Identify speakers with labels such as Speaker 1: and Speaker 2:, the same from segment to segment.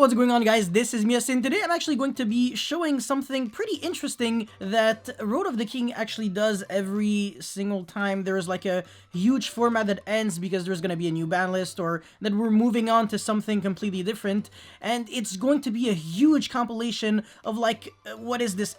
Speaker 1: what's going on, guys? This is Mias, and today I'm actually going to be showing something pretty interesting that Road of the King actually does every single time there's like a huge format that ends because there's going to be a new ban list or that we're moving on to something completely different. And it's going to be a huge compilation of like, what is this,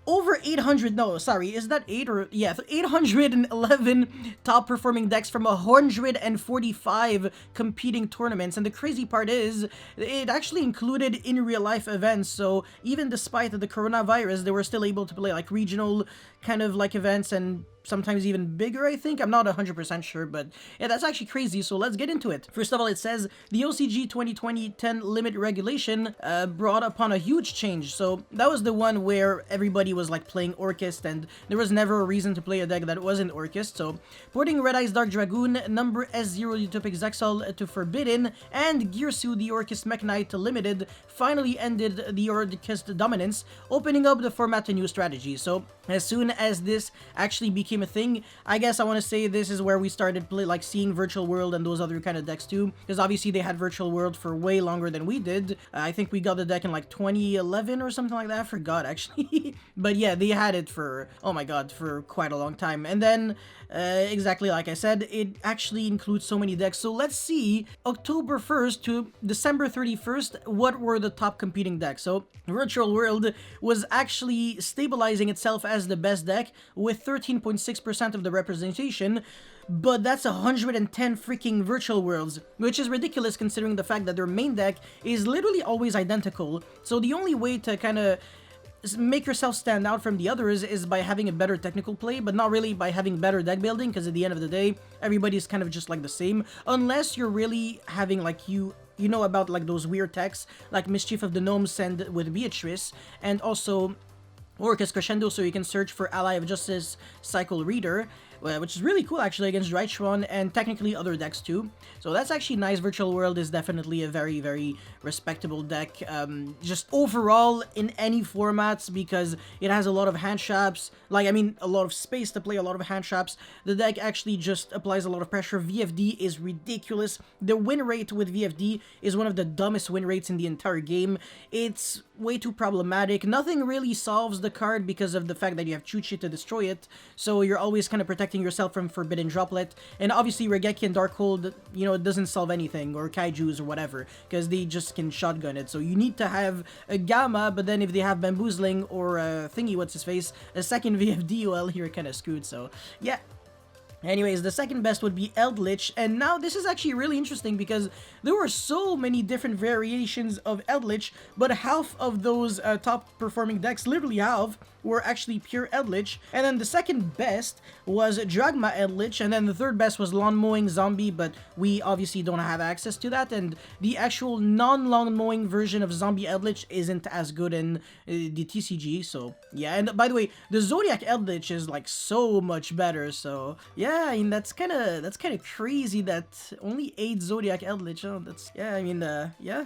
Speaker 1: over 800, no, sorry, is that 8 or, yeah, 811 top performing decks from 145 competing tournaments. And the crazy part is, it actually included in real life events, so even despite the coronavirus, they were still able to play like regional kind of like events and sometimes even bigger, I think. I'm not 100% sure, but yeah, that's actually crazy, so let's get into it. First of all, it says, the OCG 2020-10 limit regulation brought upon a huge change. So that was the one where everybody was like playing Orchest, and there was never a reason to play a deck that wasn't Orchest. So porting Red Eyes Dark Dragoon, number S0 Utopic Zexal to Forbidden, and Gearsu the Orchest Mech Knight to Limited finally ended the Orchest dominance, opening up the format to new strategies. So as soon as this actually became a thing, I guess I want to say this is where we started seeing Virtual World and those other kind of decks too, because obviously they had Virtual World for way longer than we did. I think we got the deck in like 2011 or something like that. I forgot actually. But yeah, they had it for, oh my god, for quite a long time. And then exactly like I said, it actually includes so many decks. So let's see, October 1st to December 31st, what were the top competing decks. So Virtual World was actually stabilizing itself as the best deck with 13.6% of the representation, but that's 110 freaking Virtual Worlds, which is ridiculous considering the fact that their main deck is literally always identical. So the only way to kind of make yourself stand out from the others is by having a better technical play, but not really by having better deck building, because at the end of the day, everybody's kind of just like the same, unless you're really having like you know about like those weird techs like Mischief of the Gnomes and with Beatrice, and also Orchest Crescendo, so you can search for Ally of Justice Cycle Reader, which is really cool actually against Drytron and technically other decks too. So that's actually nice. Virtual World is definitely a very, very respectable deck, just overall in any formats, because it has a lot of hand traps, like I mean a lot of space to play, a lot of hand traps. The deck actually just applies a lot of pressure. VFD is ridiculous. The win rate with VFD is one of the dumbest win rates in the entire game. It's way too problematic. Nothing really solves the card because of the fact that you have Chuchi to destroy it, so you're always kind of protecting yourself from Forbidden Droplet. And obviously Regeki and Darkhold, you know, it doesn't solve anything, or Kaijus or whatever, because they just can shotgun it. So you need to have a Gamma, but then if they have Bamboozling or Thingy, what's his face, a second VFD, well, you're kind of screwed. So yeah. Anyways, the second best would be Eldritch, and now this is actually really interesting because there were so many different variations of Eldritch, but half of those top performing decks, literally half, were actually pure Eldritch. And then the second best was Dragma Eldritch, and then the third best was Lawn Mowing Zombie, but we obviously don't have access to that, and the actual non-lawn mowing version of Zombie Eldritch isn't as good in the TCG, so yeah. And by the way, the Zodiac Eldritch is like so much better, so yeah, I mean that's kind of crazy that only 8 Zodiac Eldritch. Oh, that's, yeah, I mean yeah.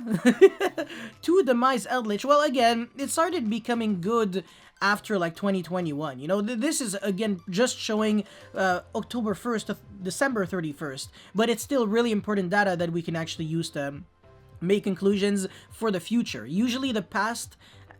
Speaker 1: 2 Demise Eldritch. Well, again, it started becoming good after like 2021, you know. This is again just showing October 1st to December 31st, but it's still really important data that we can actually use to make conclusions for the future. Usually the past,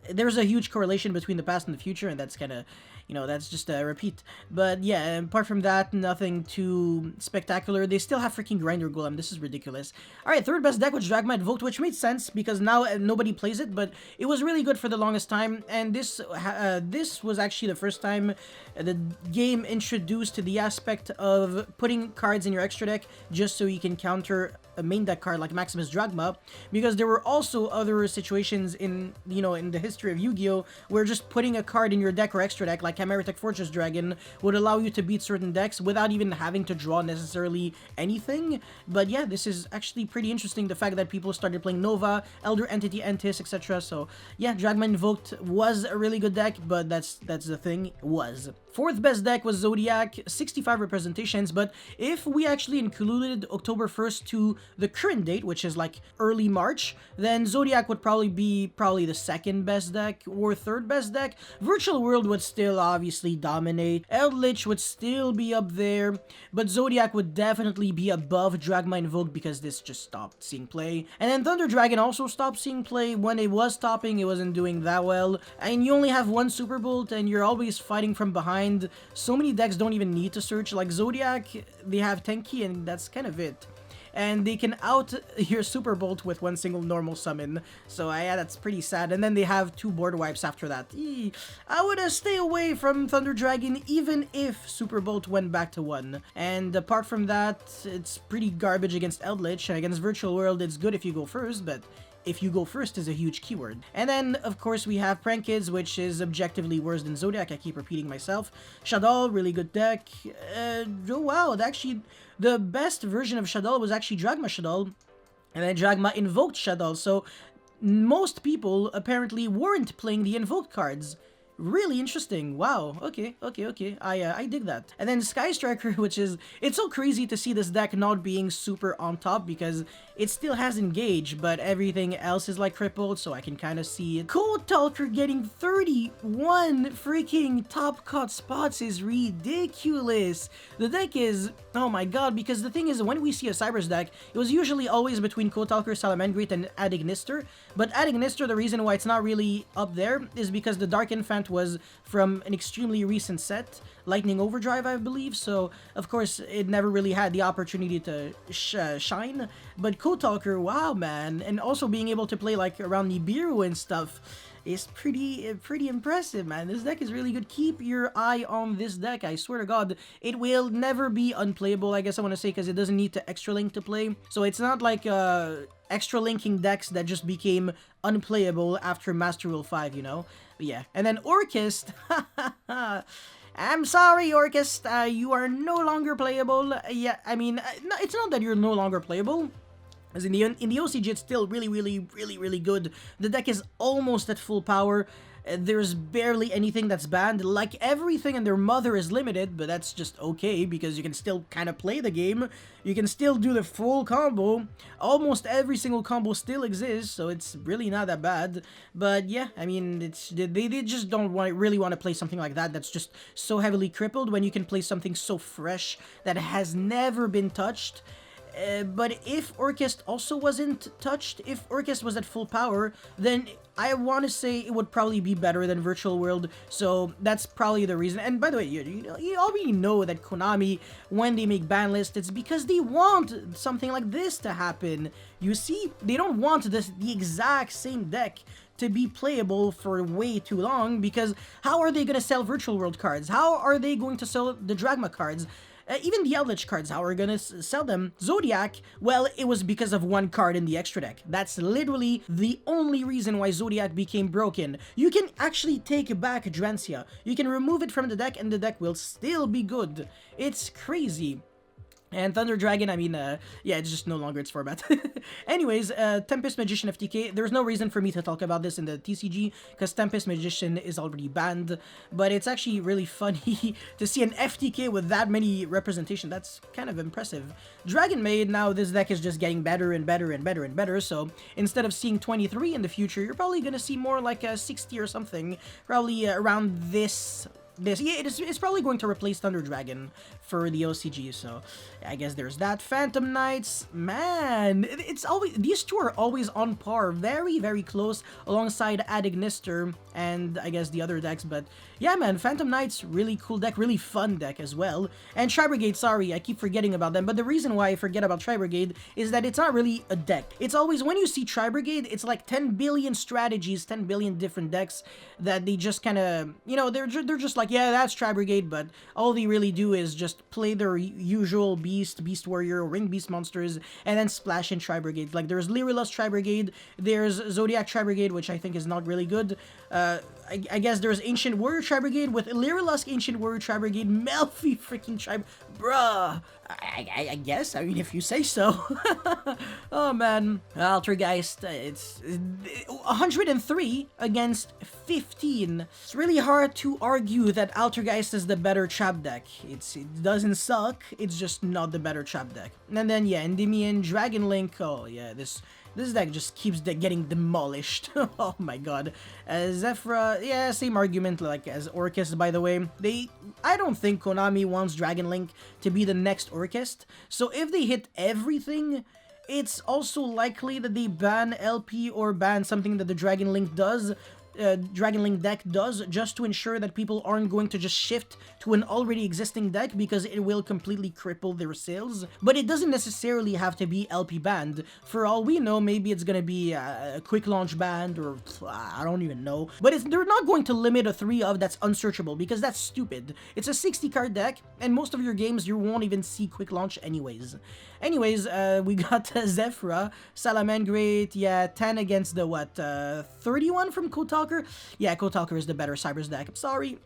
Speaker 1: there's a huge correlation between the past and the future, and that's kind of, you know, that's just a repeat. But yeah, apart from that, nothing too spectacular. They still have freaking Grinder Golem. This is ridiculous. Alright, third best deck was Dragma Invoked, which made sense because now nobody plays it, but it was really good for the longest time. And this was actually the first time the game introduced the aspect of putting cards in your extra deck just so you can counter a main deck card like Maximus Dragma, because there were also other situations in, you know, in the history of Yu-Gi-Oh! Where just putting a card in your deck or extra deck like Chimeritic Fortress Dragon would allow you to beat certain decks without even having to draw necessarily anything. But yeah, this is actually pretty interesting, the fact that people started playing Nova, Elder Entity, Entis, etc. So yeah, Dragma Invoked was a really good deck, but that's the thing, was. Fourth best deck was Zodiac, 65 representations, but if we actually included October 1st to the current date, which is like early March, then Zodiac would probably be the second best deck or third best deck. Virtual World would still obviously dominate. Eldritch would still be up there, but Zodiac would definitely be above Dragma Invoke because this just stopped seeing play. And then Thunder Dragon also stopped seeing play. When it was stopping, it wasn't doing that well. And you only have one Super Bolt and you're always fighting from behind. So many decks don't even need to search. Like Zodiac, they have Tenki and that's kind of it. And they can out your Super Bolt with one single normal summon. So yeah, that's pretty sad. And then they have 2 board wipes after that. I would stay away from Thunder Dragon even if Super Bolt went back to 1. And apart from that, it's pretty garbage against Eldritch. Against Virtual World, it's good if you go first, but if you go first is a huge keyword. And then, of course, we have Prank Kids, which is objectively worse than Zodiac. I keep repeating myself. Shadal, really good deck. Oh, wow, actually, the best version of Shadal was actually Dragma Shadal. And then Dragma invoked Shadal, so most people apparently weren't playing the invoked cards. Really interesting. Wow. Okay. I dig that. And then Sky Striker, which is... It's so crazy to see this deck not being super on top because it still has Engage, but everything else is like crippled, so I can kind of see it. Code Talker getting 31 freaking top cut spots is ridiculous. The deck is... Oh my god, because the thing is, when we see a Cybers deck, it was usually always between Code Talker, Salamangreat, and Adignister. But Adignister, the reason why it's not really up there is because the Dark Infant was from an extremely recent set, Lightning Overdrive, I believe, so of course it never really had the opportunity to shine. But Code Talker, wow man, and also being able to play like around Nibiru and stuff is pretty impressive, man. This deck is really good. Keep your eye on this deck. I swear to god, it will never be unplayable, I guess I want to say, because it doesn't need to extra link to play. So it's not like extra linking decks that just became unplayable after Master Rule 5, you know? But yeah. And then Orchest, I'm sorry, Orchest, you are no longer playable. Yeah, I mean, no, it's not that you're no longer playable. As in the OCG, it's still really good. The deck is almost at full power. There's barely anything that's banned. Like, everything and their mother is limited, but that's just okay, because you can still kind of play the game. You can still do the full combo. Almost every single combo still exists, so it's really not that bad. But yeah, I mean, it's they just don't really want to play something like that that's just so heavily crippled, when you can play something so fresh that has never been touched. But if Orchest also wasn't touched, if Orchest was at full power, then I want to say it would probably be better than Virtual World, so that's probably the reason. And by the way, you already know that Konami, when they make ban lists, it's because they want something like this to happen. You see, they don't want the exact same deck to be playable for way too long, because how are they going to sell Virtual World cards? How are they going to sell the Dragma cards? Even the Eldritch cards, how are we gonna sell them? Zodiac, well, it was because of one card in the extra deck. That's literally the only reason why Zodiac became broken. You can actually take back Drancia. You can remove it from the deck and the deck will still be good. It's crazy. And Thunder Dragon, I mean, yeah, it's just no longer its format. Anyways, Tempest Magician Ftk, there's no reason for me to talk about this in the TCG, because Tempest Magician is already banned, but it's actually really funny to see an Ftk with that many representation. That's kind of impressive. Dragon Maid, now this deck is just getting better and better, so instead of seeing 23 in the future, you're probably gonna see more like a 60 or something, probably around this. Yeah, it's probably going to replace Thunder Dragon for the OCG, so I guess there's that. Phantom Knights, man, it's always, these two are always on par, very close, alongside Adignister and I guess the other decks. But yeah, man, Phantom Knights, really cool deck, really fun deck as well. And Tri Brigade, sorry, I keep forgetting about them, but the reason why I forget about Tri Brigade is that it's not really a deck. It's always, when you see Tri Brigade, it's like 10 billion strategies, 10 billion different decks that they just kind of, you know, they're just like, yeah, that's Tri Brigade, but all they really do is just play their usual Beast Warrior, Ring Beast monsters, and then splash in Tri Brigade. Like, there's Lyrillus Tri Brigade, there's Zodiac Tri Brigade, which I think is not really good. I guess there's Ancient Warrior Tri Brigade with Lyrilusk Ancient Warrior Tri Brigade, Melfi freaking Tri... Bruh. I guess, I mean, if you say so. Oh man, Altergeist, it's 103 against 15. It's really hard to argue that Altergeist is the better trap deck. It doesn't suck, it's just not the better trap deck. And then yeah, Endymion, Dragon Link, oh yeah, this deck just keeps getting demolished. Oh my god. Zephyra, yeah, same argument like as Orcust, by the way. I don't think Konami wants Dragon Link to be the next Orcust. So if they hit everything, it's also likely that they ban LP or ban something that the Dragon Link does. Dragon Link deck does, just to ensure that people aren't going to just shift to an already existing deck, because it will completely cripple their sales. But it doesn't necessarily have to be LP banned. For all we know, maybe it's gonna be a quick launch banned, or I don't even know. But they're not going to limit a 3-of that's unsearchable, because that's stupid. It's a 60 card deck, and most of your games you won't even see quick launch anyways. We got Zephyra, Salamangreat, yeah, 10 against the, what, 31 from Kotalker? Yeah, Kotalker is the better Cybers deck, I'm sorry.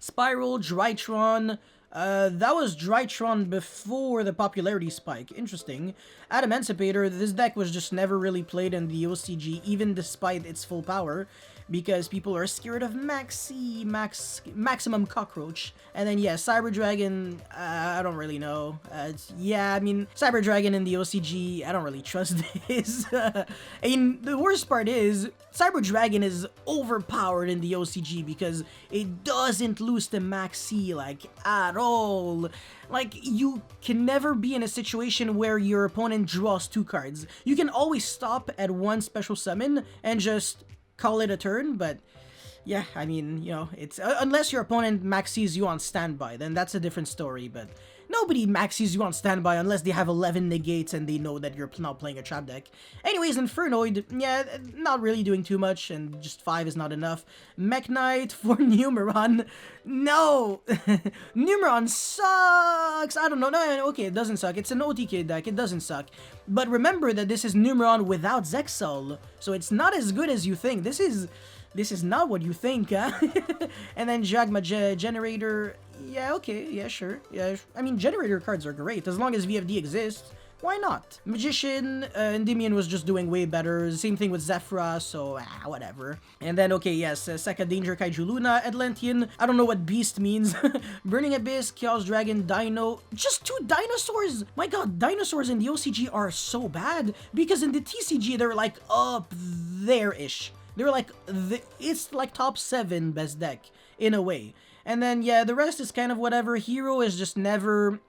Speaker 1: Spiral, Drytron, that was Drytron before the popularity spike, interesting. Adamantipator, this deck was just never really played in the OCG, even despite its full power, because people are scared of Maximum Cockroach. And then yeah, Cyber Dragon, I don't really know. Yeah, I mean, Cyber Dragon in the OCG, I don't really trust this. I mean, the worst part is, Cyber Dragon is overpowered in the OCG because it doesn't lose to Maxi, like, at all. Like, you can never be in a situation where your opponent draws 2 cards. You can always stop at 1 special summon and just call it a turn, but yeah, I mean, you know, it's unless your opponent maxes you on standby, then that's a different story. But nobody maxes you on standby unless they have 11 negates and they know that you're not playing a trap deck. Anyways, Infernoid, yeah, not really doing too much, and just 5 is not enough. Mech Knight for Numeron, no. Numeron sucks. I don't know. No, okay, it doesn't suck. It's an OTK deck, it doesn't suck. But remember that this is Numeron without Zexal, so it's not as good as you think. This is not what you think, huh? And then Jagma Generator, yeah, okay, yeah, sure. Yeah, I mean, Generator cards are great, as long as VFD exists. Why not? Magician, Endymion was just doing way better. Same thing with Zephyra, so whatever. And then, okay, yes, Seka Danger, Kaiju Luna, Atlantean. I don't know what Beast means. Burning Abyss, Chaos Dragon, Dino. Just 2 dinosaurs! My god, dinosaurs in the OCG are so bad, because in the TCG, they're like up there-ish. They're like, it's like top 7 best deck, in a way. And then, yeah, the rest is kind of whatever. Hero is just never...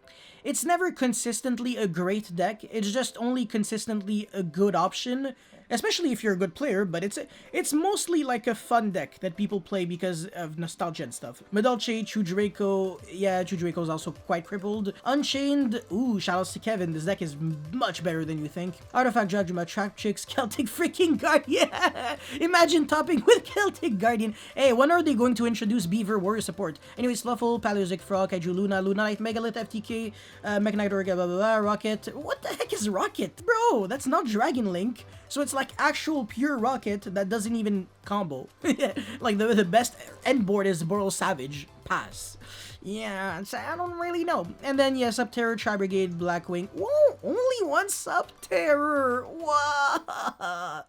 Speaker 1: It's never consistently a great deck, it's just only consistently a good option, especially if you're a good player, but it's mostly like a fun deck that people play because of nostalgia and stuff. Medalche, Chudraco, yeah, Chudraco is also quite crippled. Unchained, ooh, shoutouts to Kevin, this deck is much better than you think. Artifact Judgment, Trap Chicks, Celtic freaking Guardian, yeah! Imagine topping with Celtic Guardian. Hey, when are they going to introduce Beaver Warrior support? Anyway, Sluffle, Paleozoic Frog, Kaiju Luna, Lunite, Megalith, FTK, Mech Knight Orga, blah blah blah, Rocket. What the heck is Rocket? Bro, that's not Dragon Link. So it's like actual pure Rocket that doesn't even combo. Like the best end board is Boral Savage. Pass. Yeah, so I don't really know. And then, yeah, Subterror, Tri Brigade, Blackwing. Whoa, only 1 Subterror. Wow.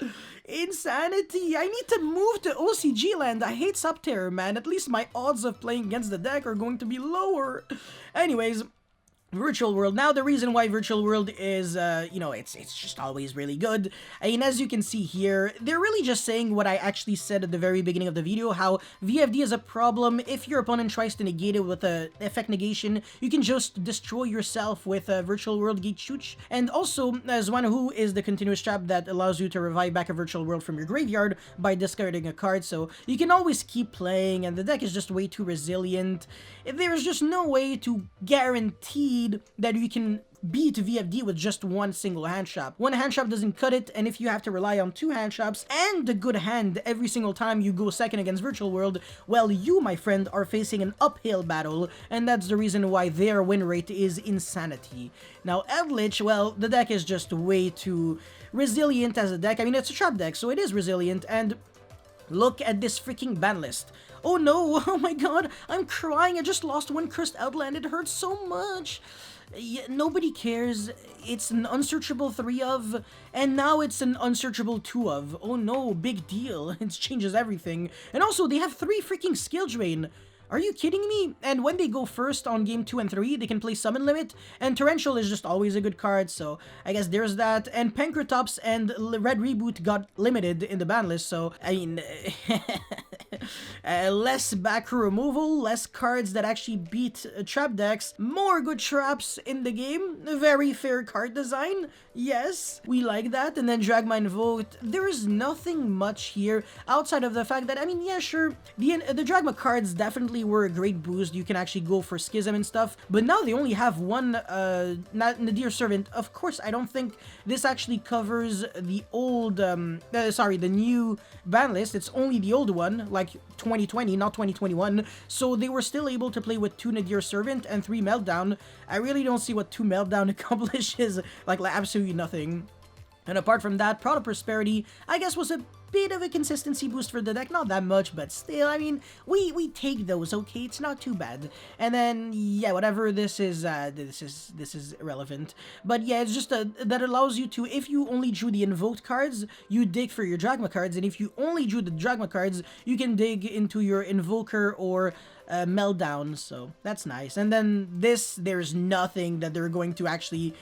Speaker 1: Insanity. I need to move to OCG land. I hate Subterror, man. At least my odds of playing against the deck are going to be lower. Anyways, Virtual World. Now, the reason why Virtual World is, you know, it's just always really good. I mean, as you can see here, they're really just saying what I actually said at the very beginning of the video, how VFD is a problem. If your opponent tries to negate it with a effect negation, you can just destroy yourself with a Virtual World Gate Chooch. And also, Zwanhu is the continuous trap that allows you to revive back a Virtual World from your graveyard by discarding a card, so you can always keep playing, and the deck is just way too resilient. There's just no way to guarantee that you can beat VFD with just 1 single hand shop. 1 hand shop doesn't cut it, and if you have to rely on 2 hand shops and a good hand every single time you go second against Virtual World, well, you, my friend, are facing an uphill battle, and that's the reason why their win rate is insanity. Now, Eldritch, well, the deck is just way too resilient as a deck. I mean, it's a trap deck, so it is resilient, and Look at this freaking ban list. Oh no, oh my god, I'm crying. I just lost one cursed outland. It hurts so much. Yeah, nobody cares. It's an unsearchable 3 of, and now it's an unsearchable 2 of. Oh no, big deal. It changes everything. And also, they have 3 freaking skill drain. Are you kidding me? And when they go first on game 2 and 3, they can play Summon Limit, and Torrential is just always a good card, so I guess there's that. And Pankratops and Red Reboot got limited in the ban list, so, I mean, less back row removal, less cards that actually beat trap decks, more good traps in the game, very fair card design, yes, we like that. And then Dragmine Vote, there is nothing much here outside of the fact that, I mean, yeah, sure, the Dragma cards definitely were a great boost. You can actually go for Schism and stuff, but now they only have one Nadir Servant. Of course, I don't think this actually covers the old, the new ban list. It's only the old one, like 2020, not 2021, so they were still able to play with 2 Nadir Servant and 3 Meltdown. I really don't see what 2 Meltdown accomplishes, like absolutely nothing. And apart from that, Proud of Prosperity, I guess, was a bit of a consistency boost for the deck. Not that much, but still, I mean, we take those, okay? It's not too bad. And then, yeah, whatever, this is irrelevant. But yeah, it's just that allows you to, if you only drew the invoked cards, you dig for your Dragma cards, and if you only drew the Dragma cards, you can dig into your Invoker or Meltdown, so that's nice. And then this, there's nothing that they're going to actually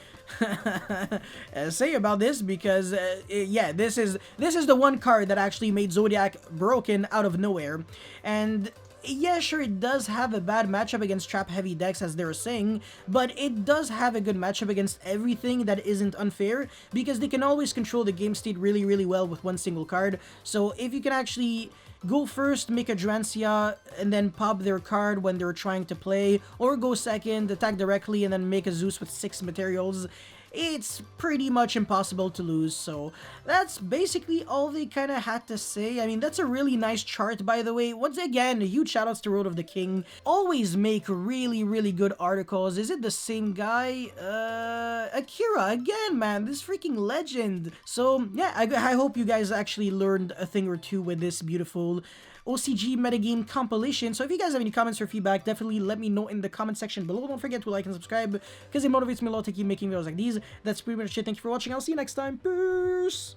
Speaker 1: say about this, because yeah, this is the one card that actually made Zodiac broken out of nowhere. And yeah, sure, it does have a bad matchup against trap-heavy decks, as they were saying, but it does have a good matchup against everything that isn't unfair, because they can always control the game state really, really well with one single card. So if you can actually go first, make a Drancia, and then pop their card when they're trying to play, or go second, attack directly, and then make a Zeus with 6 materials, it's pretty much impossible to lose. So that's basically all they kind of had to say. I mean, that's a really nice chart, by the way. Once again, huge shoutouts to Road of the King. Always make really, really good articles. Is it the same guy? Akira, again, man, this freaking legend. So yeah, I hope you guys actually learned a thing or two with this beautiful OCG metagame compilation. So if you guys have any comments or feedback, definitely let me know in the comment section below. Don't forget to like and subscribe, because it motivates me a lot to keep making videos like these. That's pretty much it. Thank you for watching. I'll see you next time. Peace!